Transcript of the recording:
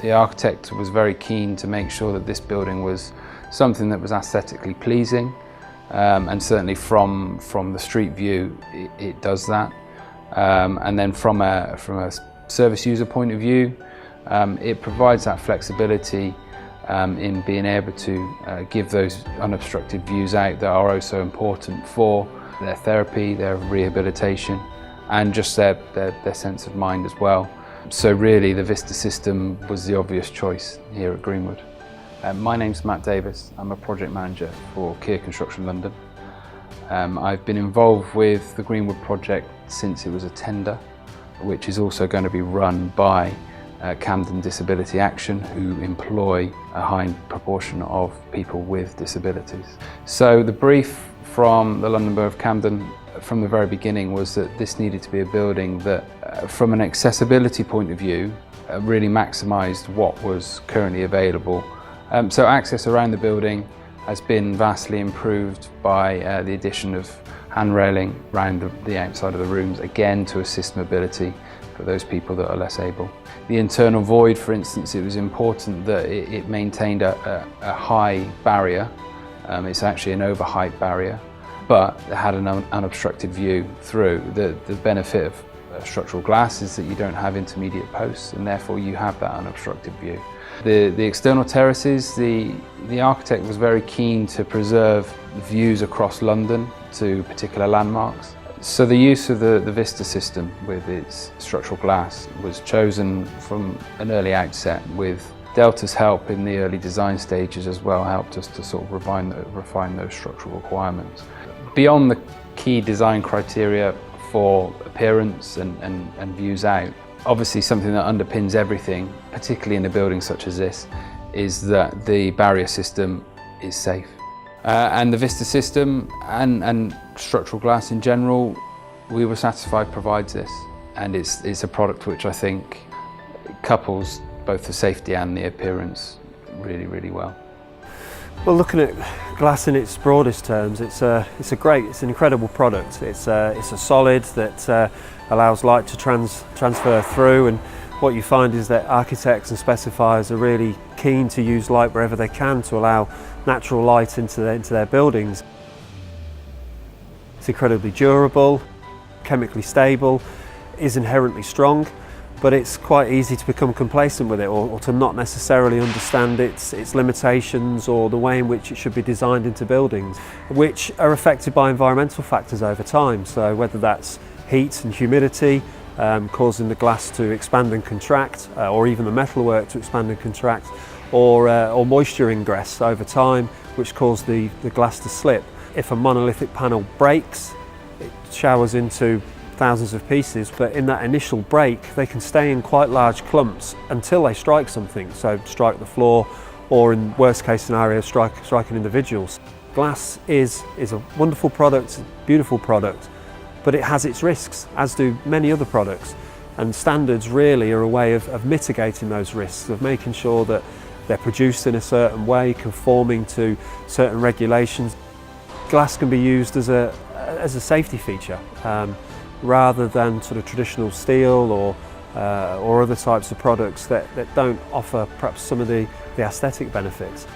The architect was very keen to make sure that this building was something that was aesthetically pleasing, and certainly from the street view it does that. And then from a service user point of view, it provides that flexibility in being able to give those unobstructed views out that are so important for their therapy, their rehabilitation, and just their sense of mind as well. So really the Vista system was the obvious choice here at Greenwood. My name's Matt Davis. I'm a project manager for Kier Construction London. I've been involved with the Greenwood project since it was a tender, which is also going to be run by Camden Disability Action, who employ a high proportion of people with disabilities. So the brief from the London Borough of Camden from the very beginning was that this needed to be a building that, from an accessibility point of view, really maximised what was currently available. So access around the building has been vastly improved by the addition of hand railing around the outside of the rooms, again to assist mobility for those people that are less able. The internal void, for instance, it was important that it maintained a high barrier. It's actually an overheight barrier, but it had an unobstructed view through. The benefit of structural glass is that you don't have intermediate posts, and therefore you have that unobstructed view. The external terraces, the architect was very keen to preserve views across London to particular landmarks. So the use of the Vista system with its structural glass was chosen from an early outset, with Delta's help in the early design stages as well helped us to sort of refine those structural requirements. Beyond the key design criteria for appearance and views out, obviously something that underpins everything, particularly in a building such as this, is that the barrier system is safe. And the Vista system and structural glass in general, we were satisfied provides this, and it's a product which I think couples both the safety and the appearance really, really well. Well, looking at glass in its broadest terms, it's an incredible product. It's a solid that allows light to transfer through, and what you find is that architects and specifiers are really keen to use light wherever they can to allow natural light into their buildings. It's incredibly durable, chemically stable, is inherently strong, but it's quite easy to become complacent with it, or to not necessarily understand its limitations or the way in which it should be designed into buildings, which are affected by environmental factors over time. So whether that's heat and humidity causing the glass to expand and contract, or even the metalwork to expand and contract, or moisture ingress over time, which cause the glass to slip. If a monolithic panel breaks, it showers into thousands of pieces, but in that initial break they can stay in quite large clumps until they strike something, so strike the floor, or in worst case scenario striking individuals. Glass is a wonderful product, a beautiful product, but it has its risks, as do many other products, and standards really are a way of mitigating those risks, of making sure that they're produced in a certain way, conforming to certain regulations. Glass can be used as a safety feature, rather than sort of traditional steel or other types of products that don't offer perhaps some of the aesthetic benefits.